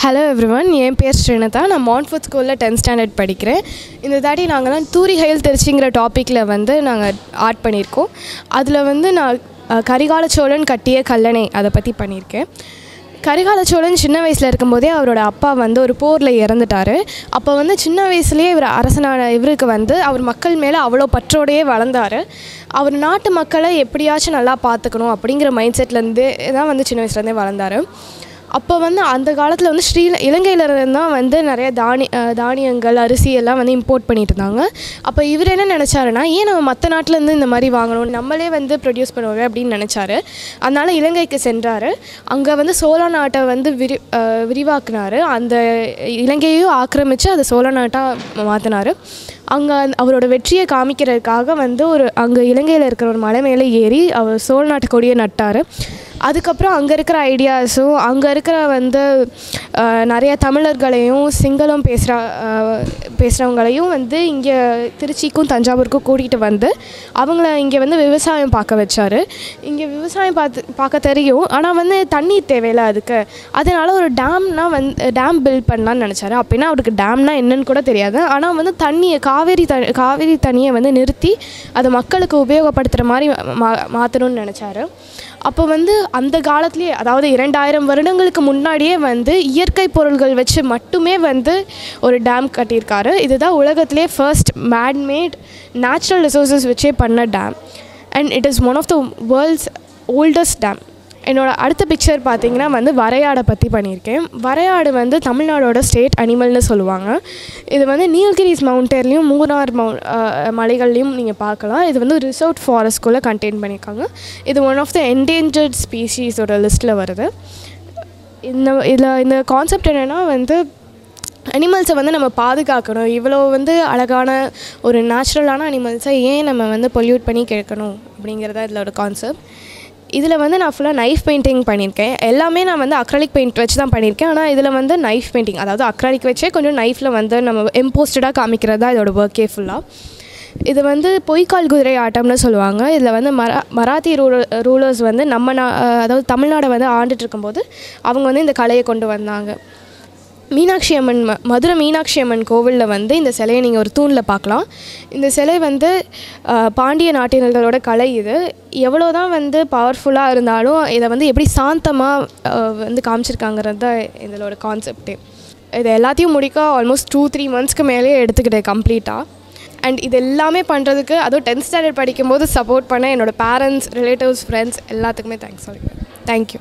Hello everyone, என் பேர் ஸ்ரீனதா. நான் Montfort ஸ்கூலில் 10th ஸ்டாண்டர்ட் படிக்கிறேன். இந்த தாட்டி நாங்கள்லாம் தூரி ஹைல் திருச்சிங்கிற டாப்பிக்கில் நாங்கள் ஆர்ட் பண்ணியிருக்கோம். அதில் நான் கரிகால சோழன் கட்டிய கல்லணை அதை பற்றி பண்ணியிருக்கேன். கரிகால சோழன் சின்ன வயசில் இருக்கும்போதே அவரோட அப்பா ஒரு போரில் இறந்துட்டார். அப்போ சின்ன வயசுலேயே இவர் அரசனான இவருக்கு அவர் மக்கள் மேலே அவ்வளோ பற்றோடையே வளர்ந்தார். அவர் நாட்டு மக்களை எப்படியாச்சும் நல்லா பார்த்துக்கணும் அப்படிங்கிற மைண்ட் செட்லேருந்து தான் சின்ன வயசுலேருந்தே வளர்ந்தார். அப்போ அந்த காலத்தில் இலங்கையிலேருந்து தான் நிறைய தானியங்கள் அரிசி எல்லாம் இம்போர்ட் பண்ணிட்டு இருந்தாங்க. அப்போ இவர் என்ன நினச்சாருன்னா, ஏன் நம்ம மற்ற நாட்டிலேருந்து இந்த மாதிரி வாங்கணும், நம்மளே ப்ரொடியூஸ் பண்ணுவோம் அப்படின்னு நினச்சாரு. அதனால் இலங்கைக்கு சென்றார். அங்கே சோழ நாட்டை விரிவாக்குனார். அந்த இலங்கையையும் ஆக்கிரமித்து அதை சோழ நாட்டாக மாற்றினார். அங்கே அவரோட வெற்றியை காமிக்கிறதுக்காக அங்கே இலங்கையில் இருக்கிற ஒரு மலை மேலே ஏறி அவர் சோழ நாட்டு கொடியை நட்டார். அதுக்கப்புறம் அங்கே இருக்கிற ஐடியாஸும் அங்கே இருக்கிற நிறைய தமிழர்களையும் சிங்களம் பேசுகிறவங்களையும் இங்கே திருச்சிக்கும் தஞ்சாவூருக்கும் கூட்டிகிட்டு அவங்கள இங்கே விவசாயம் பார்க்க வச்சார். இங்கே விவசாயம் பார்க்க தெரியும், ஆனால் தண்ணீர் தேவையில்லை அதுக்கு. அதனால் ஒரு டேம் பில்ட் பண்ணலான்னு நினச்சாரு. அப்படின்னா அவருக்கு டேம்னால் என்னன்னு கூட தெரியாது. ஆனால் தண்ணியை காவேரி தண்ணியை நிறுத்தி அதை மக்களுக்கு உபயோகப்படுத்துகிற மாதிரி மாற்றணும்னு நினச்சாரு. அப்போ அந்த காலத்துலேயே, அதாவது 2000 வருடங்களுக்கு முன்னாடியே இயற்கை பொருள்கள் வச்சு மட்டுமே ஒரு டேம் கட்டியிருக்காரு. இதுதான் உலகத்திலே ஃபர்ஸ்ட் மேட் நேச்சுரல் ரிசோர்ஸஸ் வச்சே பண்ண dam. And it is one of the world's oldest dam. என்னோடய அடுத்த பிக்சர் பார்த்திங்கன்னா வரையாடை பற்றி பண்ணியிருக்கேன். வரையாடு தமிழ்நாடோட ஸ்டேட் அனிமல்னு சொல்லுவாங்க. இது நீலகிரிஸ் மவுண்டன்லேயும் மூணார் மலைகள்லையும் நீங்கள் பார்க்கலாம். இது ரிசர்வ் ஃபாரஸ்ட்குள்ளே கண்டெயின் பண்ணியிருக்காங்க. இது ஒன் ஆஃப் த என்டேஞ்சர்ட் ஸ்பீஷீஸோட லிஸ்ட்டில் வருது. இந்த கான்செப்ட் என்னென்னா அனிமல்ஸை நம்ம பாதுகாக்கணும். இவ்வளோ அழகான ஒரு நேச்சுரலான அனிமல்ஸை ஏன் நம்ம பொல்யூட் பண்ணி கேட்கணும் அப்படிங்கிறதா இதில் ஒரு கான்செப்ட். இதில் நான் ஃபுல்லாக நைஃப் பெயிண்டிங் பண்ணியிருக்கேன். எல்லாமே நான் அக்ரலிக் பெயிண்ட் வச்சு தான் பண்ணியிருக்கேன். ஆனால் இதில் நைஃப் பெயிண்டிங், அதாவது அக்ரலிக் வச்சே கொஞ்சம் நைஃப்பில் நம்ம எம்போஸ்டடாக காமிக்கிறது தான் இதோட ஒர்க்கே ஃபுல்லாக. இது பொய்க்கால் குதிரை ஆட்டம்னு சொல்லுவாங்க. இதில் மராத்தி ரூலர்ஸ் அதாவது தமிழ்நாடை ஆண்டுட்டு இருக்கும்போது அவங்க இந்த கலையை கொண்டு வந்தாங்க. மீனாட்சி அம்மன் மதுரை மீனாட்சி அம்மன் கோவிலில் இந்த சிலையை நீங்கள் ஒரு தூணில் பார்க்கலாம். இந்த சிலை பாண்டிய நாட்டினர்களோட கலை. இது எவ்வளோ தான் பவர்ஃபுல்லாக இருந்தாலும் இதை எப்படி சாந்தமாக காமிச்சிருக்காங்கிறது தான் இதோட கான்செப்டே. இது எல்லாத்தையும் முடிக்க ஆல்மோஸ்ட் 2-3 மந்த்ஸ்க்கு மேலே எடுத்துக்கிட்டேன் கம்ப்ளீட்டாக. அண்ட் இது எல்லாமே பண்ணுறதுக்கு, அதுவும் 10th ஸ்டாண்டர்ட் படிக்கும்போது சப்போர்ட் பண்ண என்னோடய பேரண்ட்ஸ், ரிலேட்டிவ்ஸ், ஃப்ரெண்ட்ஸ் எல்லாத்துக்குமே தேங்க்ஸ் சொல்லிக்கிறேன். தேங்க்யூ.